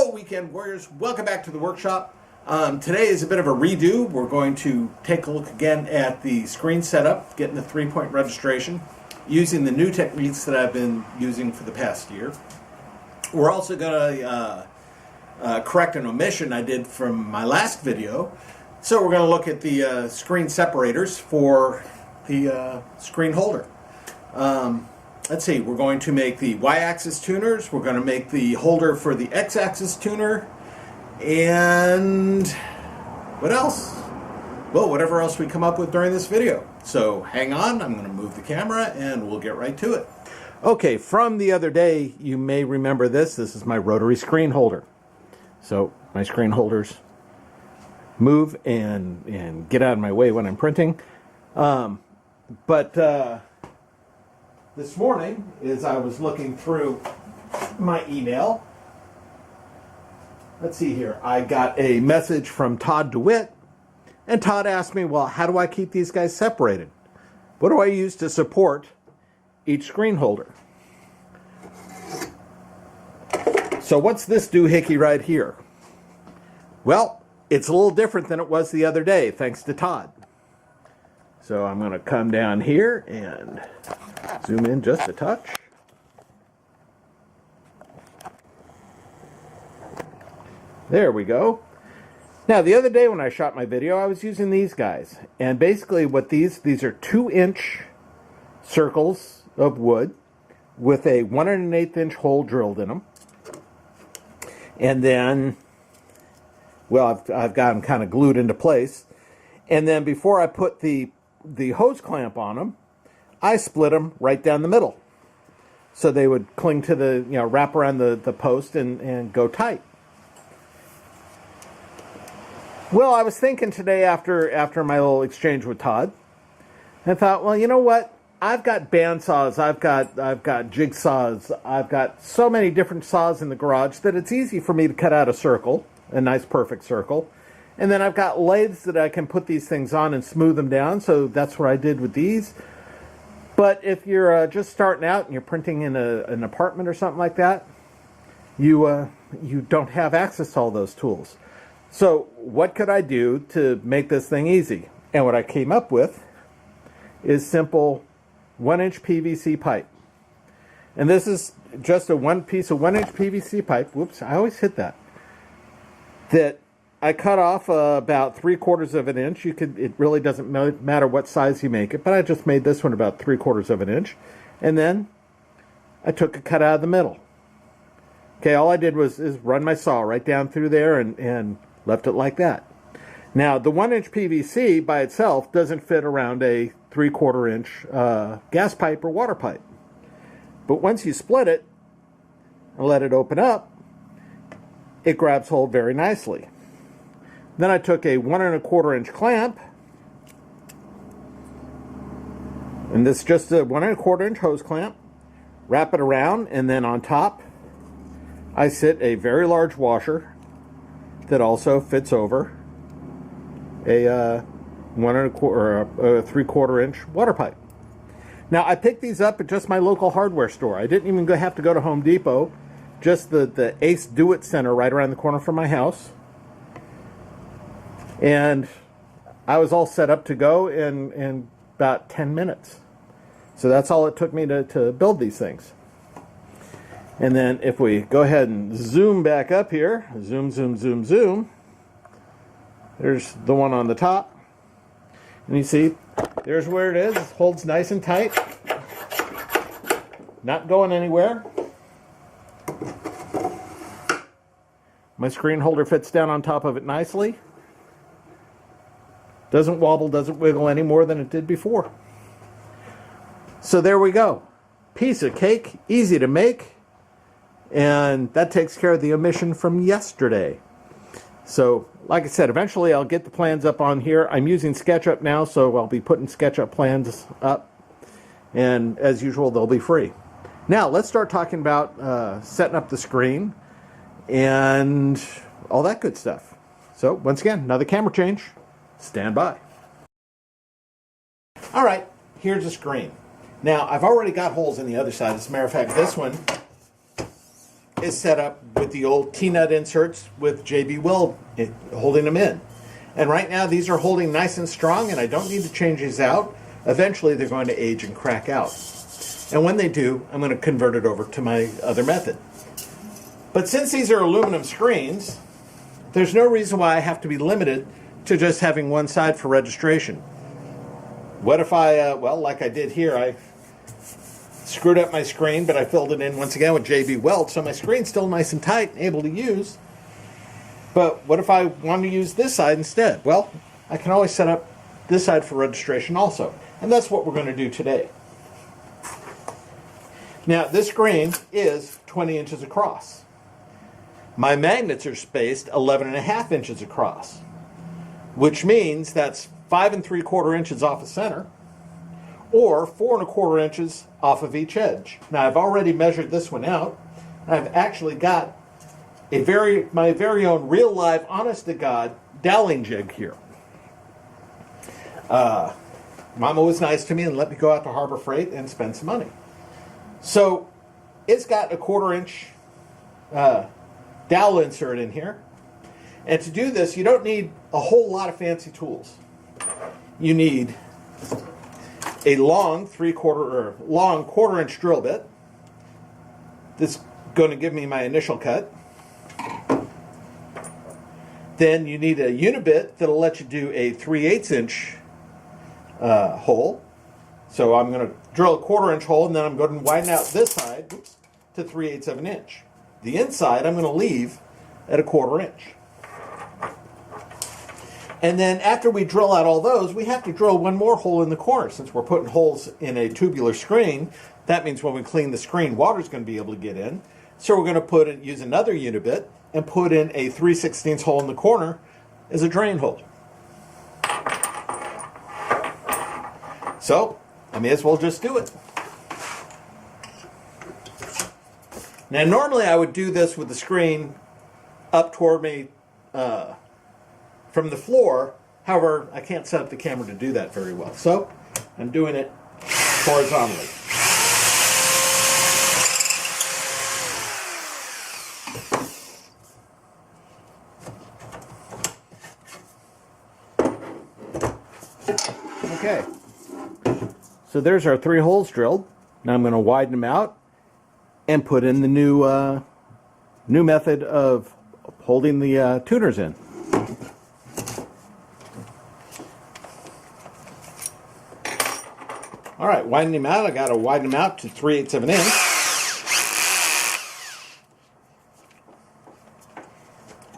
Hello weekend warriors, welcome back to the workshop. Today is a bit of a redo. We're going to take a look again at the screen setup, getting the 3-point registration, using the new techniques that I've been using for the past year. We're also going to correct an omission I did from my last video. So we're going to look at the screen separators for the screen holder. Let's see, we're going to make the Y-axis tuners, we're going to make the holder for the X-axis tuner, and what else? Well, whatever else we come up with during this video. So hang on, I'm going to move the camera and we'll get right to it. Okay, from the other day, you may remember this. This is my rotary screen holder. So my screen holders move and get out of my way when I'm printing. This morning, as I was looking through my email, let's see here, I got a message from Todd DeWitt, and Todd asked me, well, how do I keep these guys separated? What do I use to support each screen holder? So what's this doohickey right here? Well, it's a little different than it was the other day, thanks to Todd. So I'm going to come down here and zoom in just a touch. There we go. Now the other day when I shot my video, I was using these guys. And basically what these are 2-inch circles of wood with a 1 1/8 hole drilled in them. And then, well, I've got them kind of glued into place. And then before I put the hose clamp on them, I split them right down the middle. So they would cling to the, wrap around the post and go tight. Well, I was thinking today after my little exchange with Todd, I thought, well, you know what? I've got bandsaws, I've got jigsaws, I've got so many different saws in the garage that it's easy for me to cut out a circle, a nice perfect circle. And then I've got lathes that I can put these things on and smooth them down, so that's what I did with these. But if you're just starting out and you're printing in an apartment or something like that, you don't have access to all those tools. So what could I do to make this thing easy? And what I came up with is simple 1-inch PVC pipe. And this is just one piece of 1-inch PVC pipe. Whoops, I always hit that. That I cut off about 3/4 of an inch. It really doesn't matter what size you make it, but I just made this one about 3/4 of an inch. And then I took a cut out of the middle. Okay, all I did is run my saw right down through there and left it like that. Now, the 1-inch PVC by itself doesn't fit around a 3/4 inch gas pipe or water pipe. But once you split it and let it open up, it grabs hold very nicely. Then I took a 1 1/4 inch clamp, and this is just a 1 1/4 inch hose clamp, wrap it around, and then on top I sit a very large washer that also fits over a 1 1/4 or a 3/4 inch water pipe. Now I picked these up at just my local hardware store. I didn't even have to go to Home Depot, just the Ace Do-It Center right around the corner from my house. And I was all set up to go in about 10 minutes. So that's all it took me to build these things. And then if we go ahead and zoom back up here, zoom, zoom, zoom, zoom, there's the one on the top. And you see, there's where it is. It holds nice and tight. Not going anywhere. My screen holder fits down on top of it nicely. Doesn't wobble, doesn't wiggle any more than it did before. So there we go. Piece of cake, easy to make, and that takes care of the omission from yesterday. So, like I said, eventually I'll get the plans up on here. I'm using SketchUp now, so I'll be putting SketchUp plans up, and as usual, they'll be free. Now, let's start talking about setting up the screen and all that good stuff. So, once again, another camera change. Stand by. All right, here's the screen. Now, I've already got holes in the other side. As a matter of fact, this one is set up with the old T-nut inserts with JB Weld holding them in. And right now these are holding nice and strong, and I don't need to change these out. Eventually they're going to age and crack out. And when they do, I'm going to convert it over to my other method. But since these are aluminum screens, there's no reason why I have to be limited to just having one side for registration. What if I, well, like I did here, I screwed up my screen, but I filled it in once again with JB Weld, so my screen's still nice and tight and able to use. But what if I want to use this side instead? Well, I can always set up this side for registration also. And that's what we're going to do today. Now, this screen is 20 inches across. My magnets are spaced 11.5 inches across, which means that's 5 3/4 inches off the center, or 4 1/4 inches off of each edge. Now, I've already measured this one out. I've actually got my very own real live, honest to God doweling jig here. Mama was nice to me and let me go out to Harbor Freight and spend some money. So it's got a 1/4 inch dowel insert in here. And to do this, you don't need a whole lot of fancy tools. You need a long 1/4 inch drill bit. This is going to give me my initial cut. Then you need a unibit that'll let you do a 3/8 inch hole. So I'm going to drill a 1/4 inch hole, and then I'm going to widen out this side to 3/8 of an inch. The inside I'm going to leave at a 1/4 inch. And then after we drill out all those, we have to drill one more hole in the corner. Since we're putting holes in a tubular screen, that means when we clean the screen, water's going to be able to get in. So we're going to use another unibit and put in a 3/16 hole in the corner as a drain hole. So I may as well just do it. Now normally I would do this with the screen up toward me from the floor. However, I can't set up the camera to do that very well. So I'm doing it horizontally. Okay. So there's our 3 holes drilled. Now I'm going to widen them out and put in the new method of holding the tuners in. All right, widening them out. I got to widen them out to 3/8 of an inch.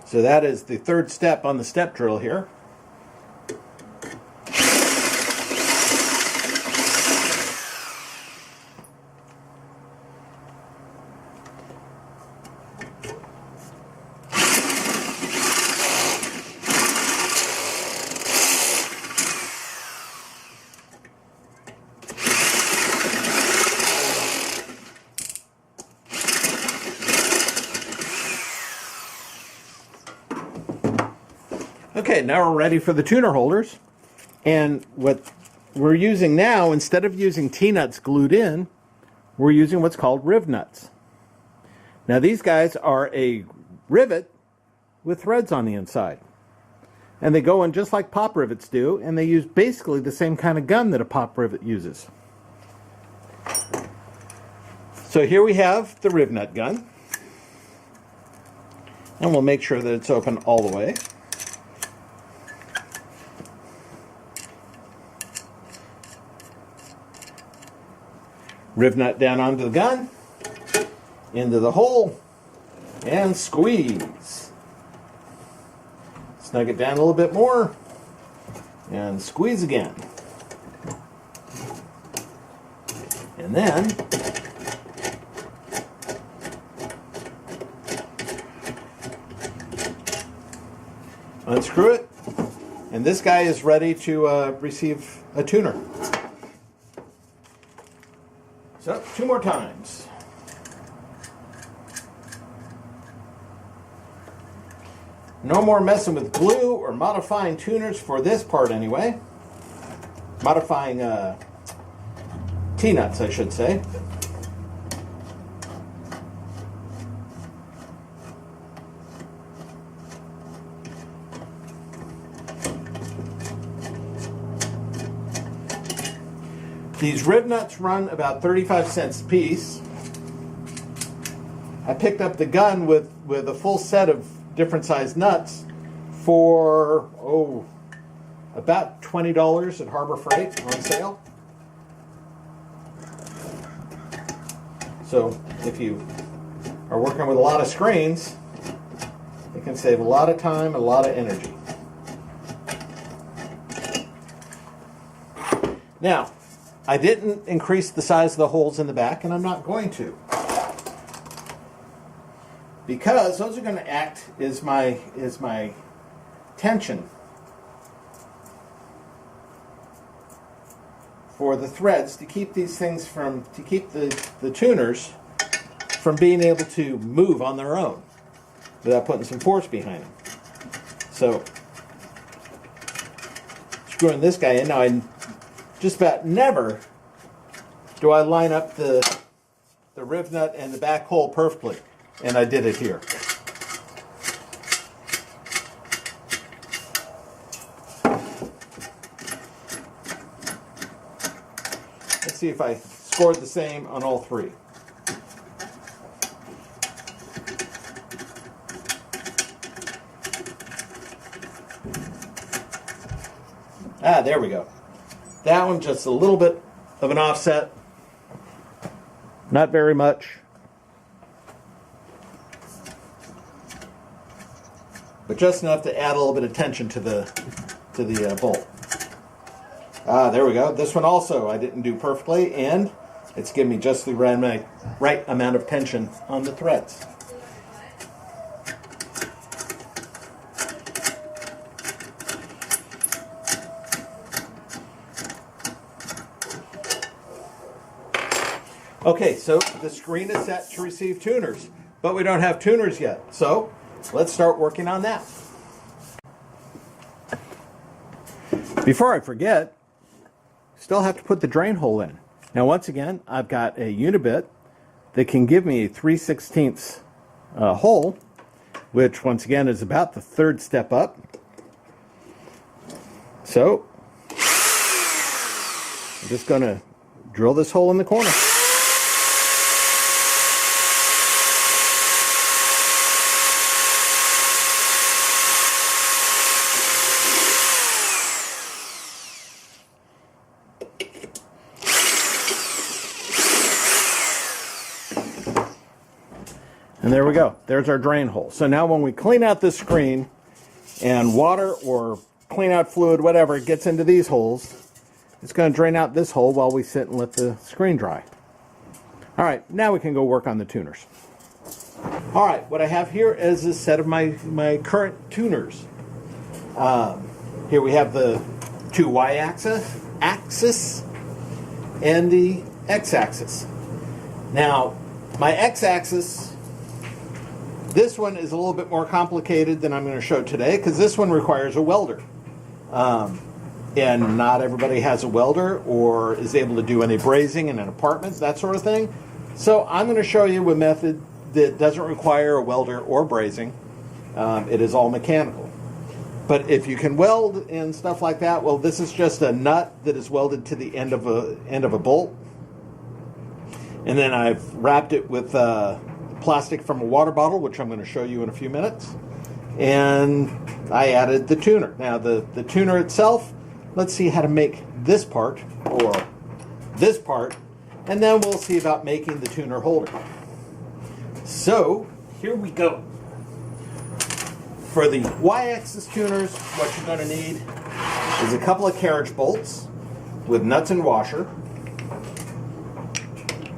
So that is the third step on the step drill here. Okay, now we're ready for the tuner holders. And what we're using now, instead of using T-nuts glued in, we're using what's called riv nuts. Now these guys are a rivet with threads on the inside. And they go in just like pop rivets do, and they use basically the same kind of gun that a pop rivet uses. So here we have the riv nut gun. And we'll make sure that it's open all the way. Riv nut down onto the gun, into the hole, and squeeze. Snug it down a little bit more, and squeeze again. And then unscrew it, and this guy is ready to receive a tuner. So, 2 more times. No more messing with glue or modifying tuners for this part anyway. Modifying T-nuts, I should say. These rib nuts run about 35 cents a piece. I picked up the gun with a full set of different sized nuts for, about $20 at Harbor Freight on sale. So if you are working with a lot of screens, you can save a lot of time and a lot of energy. Now, I didn't increase the size of the holes in the back, and I'm not going to, because those are going to act as my tension for the threads to keep these things to keep the tuners from being able to move on their own without putting some force behind them. So, screwing this guy in, now I just about never do I line up the rib nut and the back hole perfectly, and I did it here. Let's see if I scored the same on all three. There we go. That one just a little bit of an offset. Not very much. But just enough to add a little bit of tension to the bolt. There we go. This one also I didn't do perfectly, and it's giving me just the right amount of tension on the threads. Okay, so the screen is set to receive tuners, but we don't have tuners yet. So let's start working on that. Before I forget, still have to put the drain hole in. Now once again, I've got a unibit that can give me a 3/16 hole, which once again is about the third step up. So I'm just going to drill this hole in the corner. And there we go. There's our drain hole. So now when we clean out this screen and water or clean out fluid, whatever, gets into these holes, it's going to drain out this hole while we sit and let the screen dry. All right, now we can go work on the tuners. All right, what I have here is a set of my current tuners. Here we have the two y-axis and the x-axis. Now, my x-axis, this one is a little bit more complicated than I'm going to show today because this one requires a welder. And not everybody has a welder or is able to do any brazing in an apartment, that sort of thing. So I'm going to show you a method that doesn't require a welder or brazing. It is all mechanical. But if you can weld and stuff like that, well, this is just a nut that is welded to the end of a bolt. And then I've wrapped it with plastic from a water bottle, which I'm going to show you in a few minutes. And I added the tuner. Now the tuner itself, let's see how to make this part or this part, and then we'll see about making the tuner holder. So here we go. For the y-axis tuners, what you're going to need is a couple of carriage bolts with nuts and washer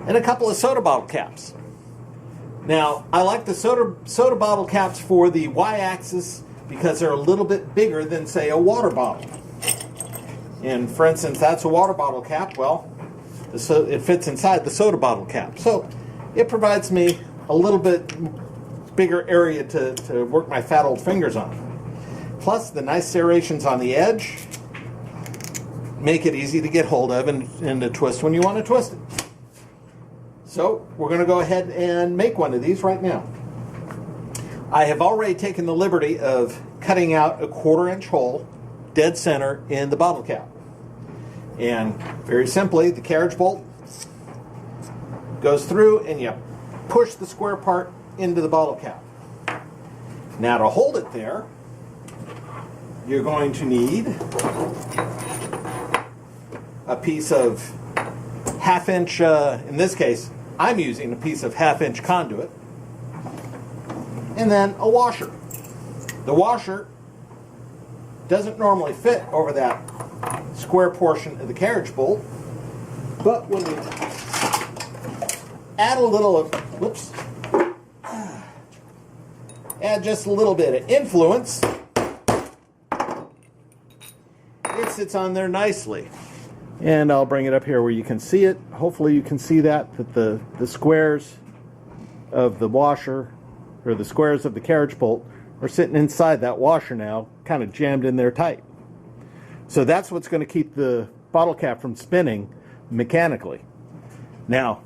and a couple of soda bottle caps. Now, I like the soda bottle caps for the y-axis because they're a little bit bigger than, say, a water bottle. And for instance, that's a water bottle cap. Well, it fits inside the soda bottle cap. So it provides me a little bit bigger area to work my fat old fingers on. Plus, the nice serrations on the edge make it easy to get hold of and to twist when you want to twist it. So we're going to go ahead and make one of these right now. I have already taken the liberty of cutting out a 1/4 inch hole dead center in the bottle cap. And very simply, the carriage bolt goes through and you push the square part into the bottle cap. Now to hold it there, you're going to need a piece of 1/2 inch, in this case, I'm using a piece of 1/2 inch conduit, and then a washer. The washer doesn't normally fit over that square portion of the carriage bolt, but when we add a little of, add just a little bit of influence, it sits on there nicely. And I'll bring it up here where you can see it. Hopefully you can see that the squares of the washer, or the squares of the carriage bolt, are sitting inside that washer now, kind of jammed in there tight. So that's what's going to keep the bottle cap from spinning mechanically. Now,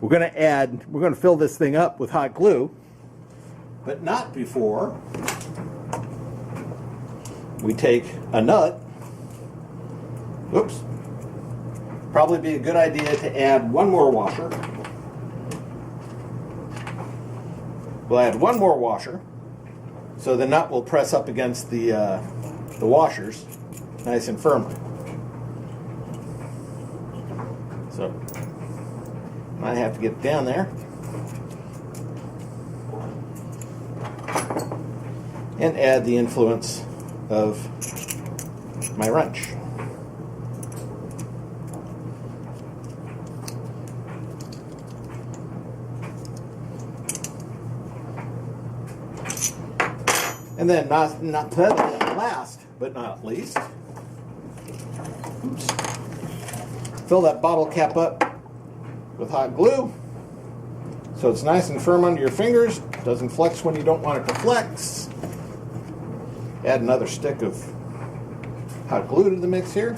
we're going to fill this thing up with hot glue, but not before we take a nut. Oops. Probably be a good idea to add one more washer. We'll add one more washer, so the nut will press up against the washers nice and firmly. So, might have to get it down there. And add the influence of my wrench. And then last but not least, fill that bottle cap up with hot glue so it's nice and firm under your fingers, doesn't flex when you don't want it to flex. Add another stick of hot glue to the mix here.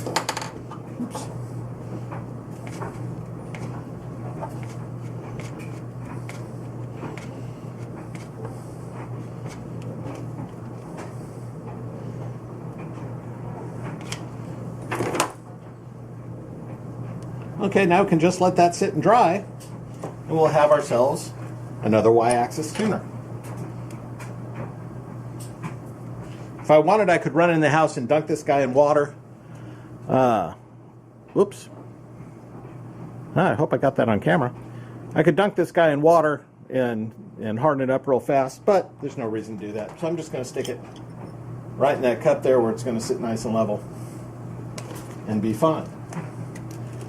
Oops. Okay, now we can just let that sit and dry, and we'll have ourselves another Y-axis tuner. If I wanted, I could run in the house and dunk this guy in water. Whoops. I hope I got that on camera. I could dunk this guy in water and harden it up real fast, but there's no reason to do that. So I'm just going to stick it right in that cup there where it's going to sit nice and level and be fine.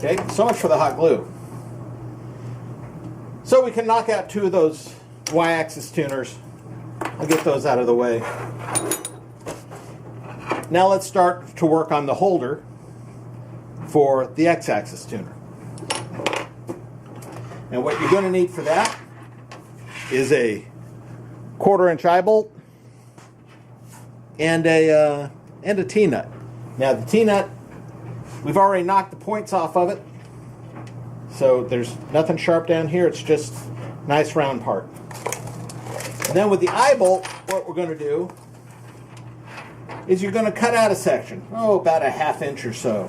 Okay, so much for the hot glue. So we can knock out two of those Y-axis tuners. I'll get those out of the way. Now let's start to work on the holder for the X-axis tuner. And what you're going to need for that is a 1/4 inch eye bolt and a T-nut. Now the T-nut, we've already knocked the points off of it, so there's nothing sharp down here. It's just nice round part. And then with the eye bolt, what we're going to do is you're going to cut out a section, about a 1/2 inch or so.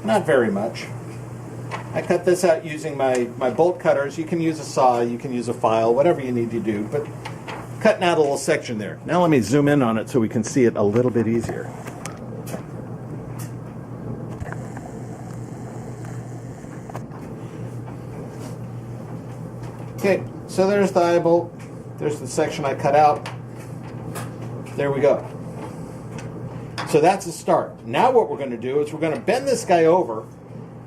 Not very much. I cut this out using my bolt cutters. You can use a saw, you can use a file, whatever you need to do, but cutting out a little section there. Now let me zoom in on it so we can see it a little bit easier. Okay, so there's the eye bolt. There's the section I cut out. There we go. So that's a start. Now what we're going to do is we're going to bend this guy over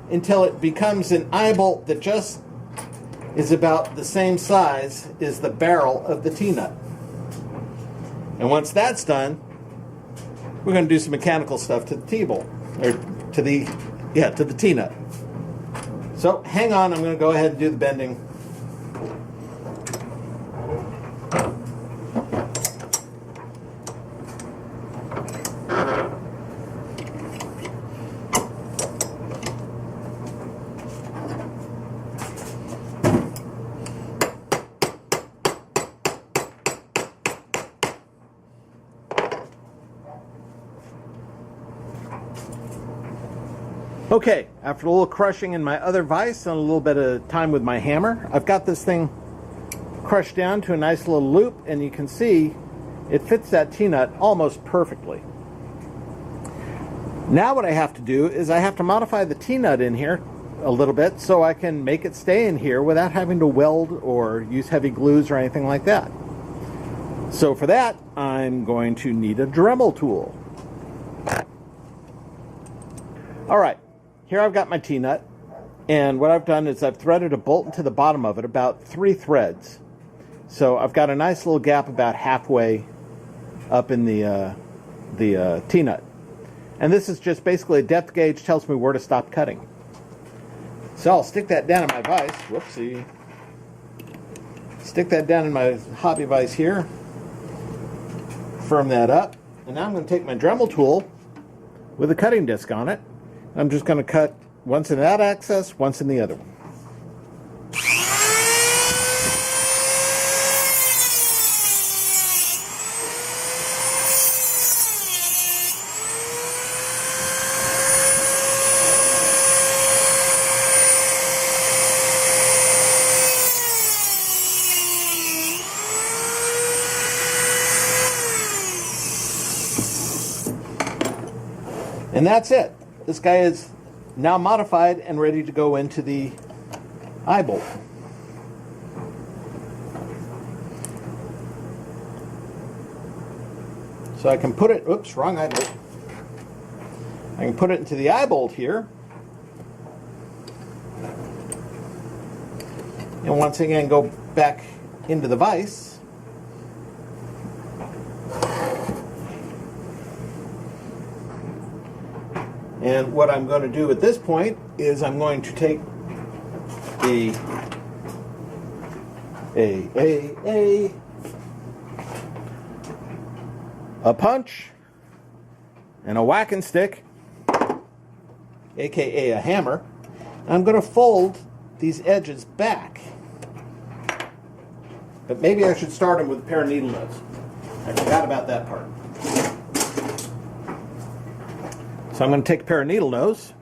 until it becomes an eye bolt that just is about the same size as the barrel of the T-nut. And once that's done, we're going to do some mechanical stuff to the T-bolt, or to the T-nut. So hang on, I'm going to go ahead and do the bending. Okay, after a little crushing in my other vise and a little bit of time with my hammer, I've got this thing crushed down to a nice little loop, and you can see it fits that T-nut almost perfectly. Now what I have to do is I have to modify the T-nut in here a little bit so I can make it stay in here without having to weld or use heavy glues or anything like that. So for that, I'm going to need a Dremel tool. All right, here I've got my T-nut, and what I've done is I've threaded a bolt into the bottom of it, about 3 threads. So I've got a nice little gap about halfway up in the T-nut. And this is just basically a depth gauge, tells me where to stop cutting. So I'll stick that down in my vise. Whoopsie. Stick that down in my hobby vise here. Firm that up. And now I'm going to take my Dremel tool with a cutting disc on it. I'm just going to cut once in that axis, once in the other one. And that's it. This guy is now modified and ready to go into the eye bolt. So I can put it, oops, wrong eye bolt. I can put it into the eye bolt here. And once again go back into the vise. And what I'm going to do at this point is I'm going to take a punch and a whacking stick, aka a hammer. I'm going to fold these edges back. But maybe I should start them with a pair of needle nose. I forgot about that part. So I'm going to take a pair of needle nose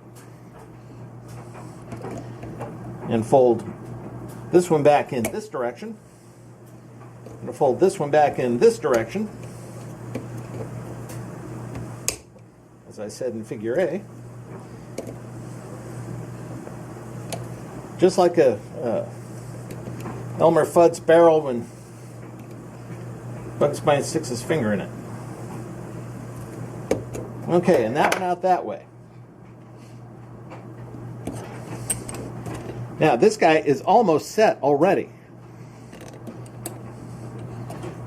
and fold this one back in this direction. I'm going to fold this one back in this direction, as I said in figure A. Just like a Elmer Fudd's barrel when Bugs Bunny sticks his finger in it. Okay, and that one out that way. Now, this guy is almost set already.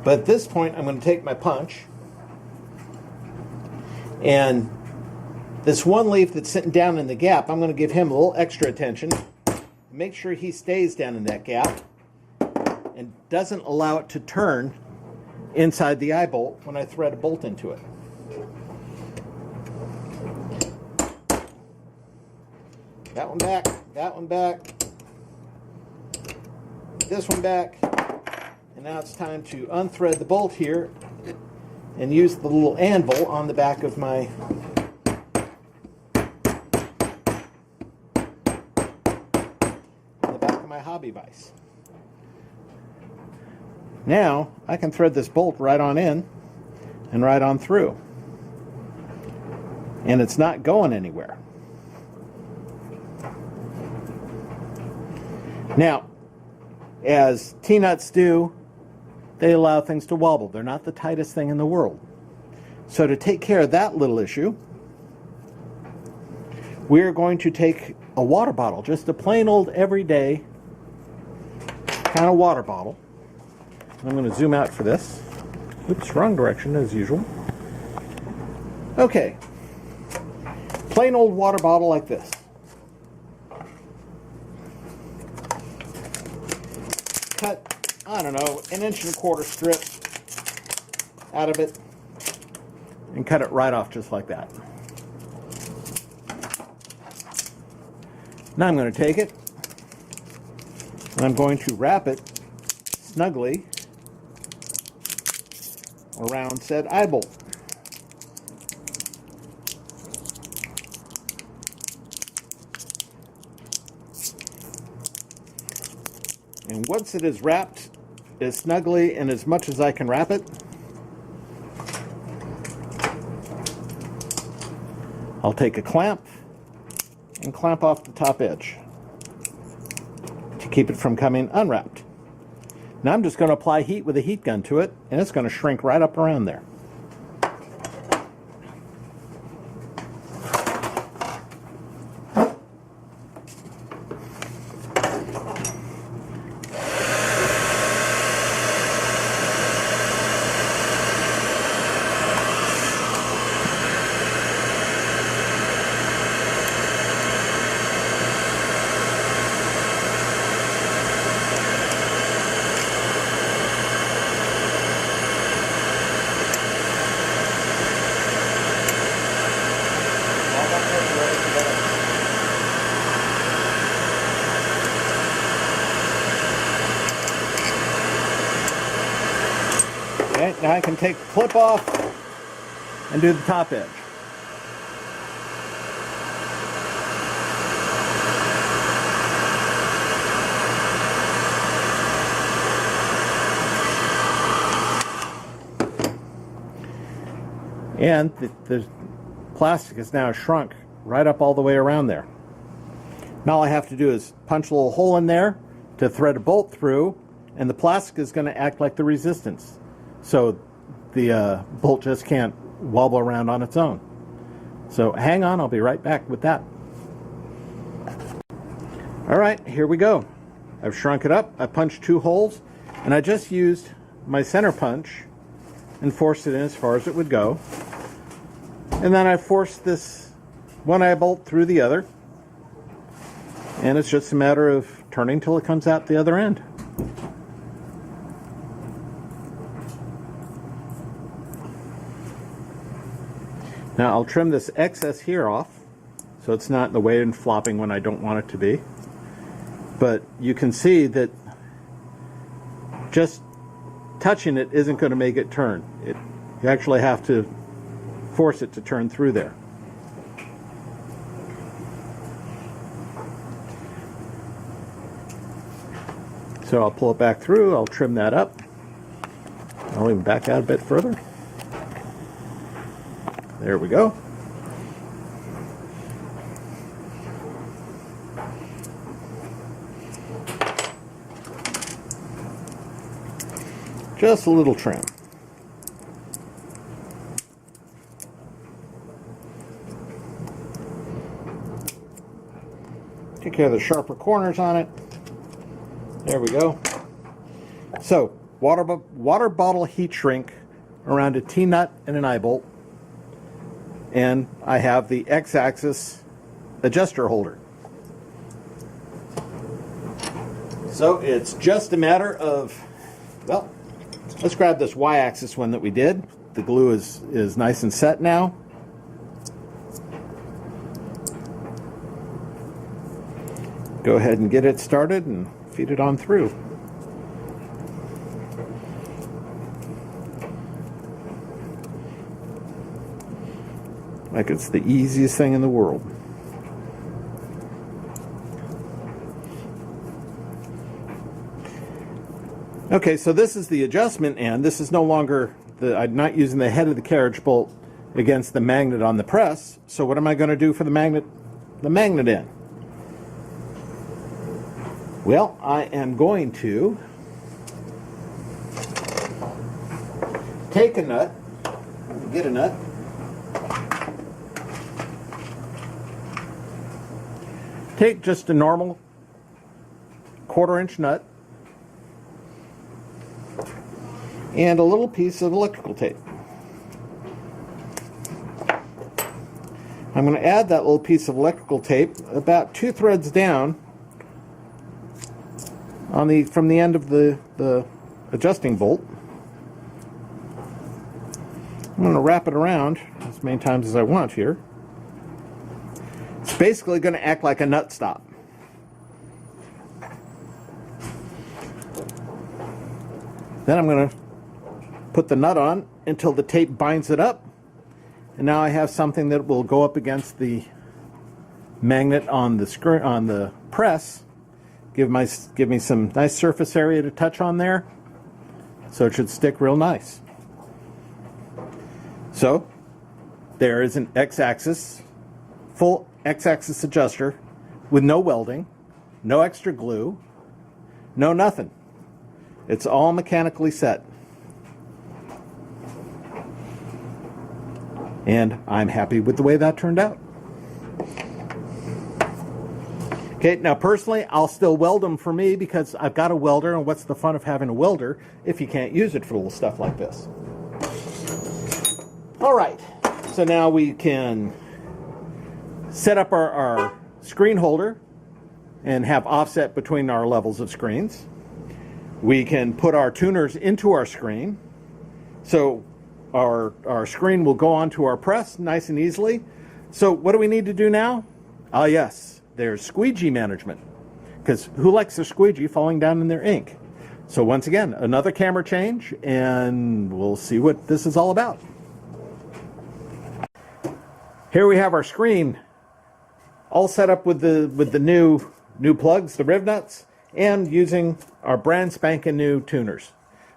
But at this point, I'm going to take my punch. And this one leaf that's sitting down in the gap, I'm going to give him a little extra attention. Make sure he stays down in that gap and doesn't allow it to turn inside the eye bolt when I thread a bolt into it. That one back, that one back, this one back, and now it's time to unthread the bolt here and use the little anvil on the back of my hobby vise. Now I can thread this bolt right on in and right on through, and it's not going anywhere. Now, as T-nuts do, they allow things to wobble. They're not the tightest thing in the world. So to take care of that little issue, we're going to take a water bottle, just a plain old everyday kind of water bottle. I'm going to zoom out for this. Oops, wrong direction as usual. Okay, plain old water bottle like this. Cut, I don't know, 1.25 inch strip out of it and cut it right off just like that. Now I'm going to take it and I'm going to wrap it snugly around said eye bolt. once it is wrapped as snugly and as much as I can wrap it, I'll take a clamp and clamp off the top edge to keep it from coming unwrapped. Now I'm just going to apply heat with a heat gun to it, and it's going to shrink right up around there. Okay, now I can take the clip off and do the top edge. And the plastic is now shrunk right up all the way around there. Now all I have to do is punch a little hole in there to thread a bolt through, and the plastic is going to act like the resistance. So the bolt just can't wobble around on its own. So hang on, I'll be right back with that. All right, here we go. I've shrunk it up, I punched 2 holes, and I just used my center punch and forced it in as far as it would go. And then I forced this one eye bolt through the other, and it's just a matter of turning till it comes out the other end. Now I'll trim this excess here off so it's not in the way and flopping when I don't want it to be. But you can see that just touching it isn't going to make it turn. You actually have to force it to turn through there. So I'll pull it back through, I'll trim that up. I'll even back out a bit further. There we go. Just a little trim. Take care of the sharper corners on it. There we go. So, water bottle heat shrink around a T-nut and an eye bolt. And I have the X-axis adjuster holder. So it's just a matter of, well, let's grab this Y-axis one that we did. The glue is nice and set now. Go ahead and get it started and feed it on through. Like it's the easiest thing in the world. Okay, so this is the adjustment end. This is no longer I'm not using the head of the carriage bolt against the magnet on the press. So what am I going to do for the magnet end? Well, I am going to take a nut, get a nut, take just a normal 1/4-inch nut and a little piece of electrical tape. I'm going to add that little piece of electrical tape about 2 threads down on from the end of the adjusting bolt. I'm going to wrap it around as many times as I want here. It's basically going to act like a nut stop. Then I'm going to put the nut on until the tape binds it up, and now I have something that will go up against the magnet on the press, give me some nice surface area to touch on there. So it should stick real nice. So there is an X-axis, full X-axis adjuster with no welding, no extra glue, no nothing. It's all mechanically set. And I'm happy with the way that turned out. Okay, now personally, I'll still weld them for me because I've got a welder, and what's the fun of having a welder if you can't use it for little stuff like this? All right, so now we can set up our screen holder and have offset between our levels of screens. We can put our tuners into our screen, so our screen will go onto our press nice and easily. So what do we need to do now? Ah, yes. There's squeegee management, because who likes their squeegee falling down in their ink? So once again, another camera change, and we'll see what this is all about. Here we have our screen all set up with the new plugs, the riv nuts, and using our brand spanking new tuners.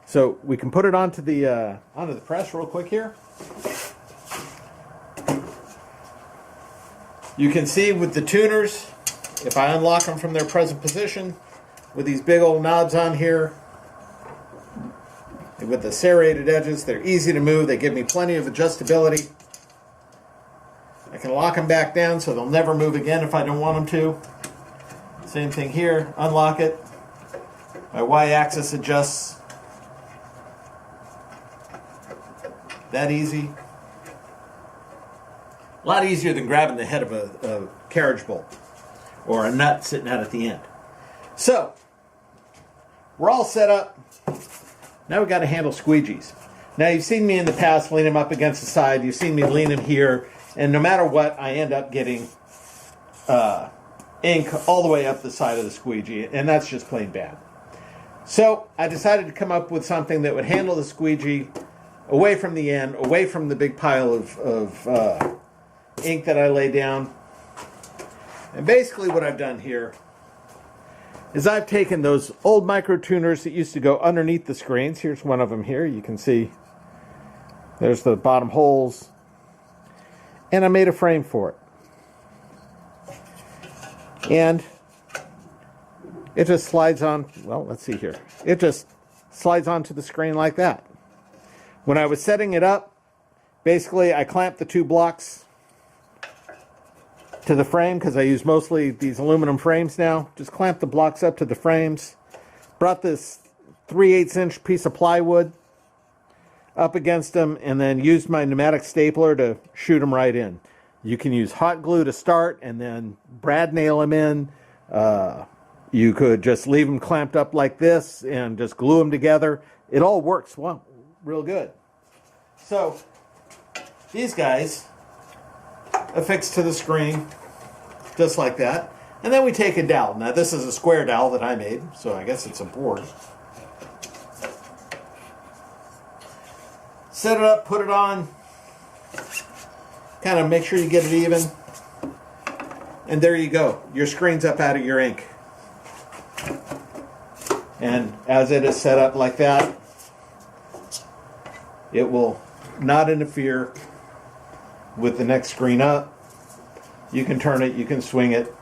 So we can put it onto the press real quick here. You can see with the tuners, if I unlock them from their present position, with these big old knobs on here, and with the serrated edges, they're easy to move. They give me plenty of adjustability. I can lock them back down so they'll never move again if I don't want them to. Same thing here, unlock it. My Y-axis adjusts. That easy. A lot easier than grabbing the head of a carriage bolt or a nut sitting out at the end. So, we're all set up. Now we've got to handle squeegees. Now you've seen me in the past lean them up against the side. You've seen me lean them here. And no matter what, I end up getting ink all the way up the side of the squeegee. And that's just plain bad. So, I decided to come up with something that would handle the squeegee away from the end, away from the big pile of ink that I lay down. And basically what I've done here is I've taken those old micro tuners that used to go underneath the screens. Here's one of them here. You can see there's the bottom holes. And I made a frame for it. And it just slides on, well, let's see here. It just slides onto the screen like that. When I was setting it up, basically I clamped the two blocks to the frame because I use mostly these aluminum frames now. Just clamped the blocks up to the frames. Brought this 3/8 inch piece of plywood up against them and then used my pneumatic stapler to shoot them right in. You can use hot glue to start and then brad nail them in. You could just leave them clamped up like this and just glue them together. It all works well, real good. So these guys affixed to the screen just like that. And then we take a dowel. Now this is a square dowel that I made, so I guess it's a board. Set it up, put it on, kind of make sure you get it even. And there you go. Your screen's up out of your ink. And as it is set up like that, it will not interfere with the next screen up. You can turn it, you can swing it,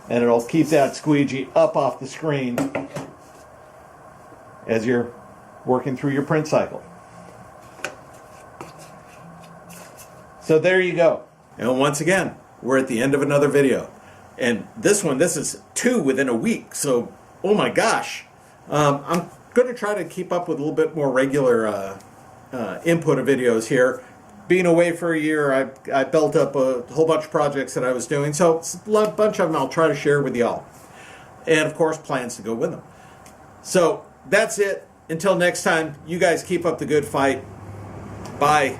and it'll keep that squeegee up off the screen as you're working through your print cycle. So there you go. And once again, we're at the end of another video. And this is 2 within a week. So, oh my gosh. I'm going to try to keep up with a little bit more regular input of videos here. Being away for a year, I built up a whole bunch of projects that I was doing. So a bunch of them I'll try to share with y'all. And of course, plans to go with them. So that's it. Until next time, you guys keep up the good fight. Bye.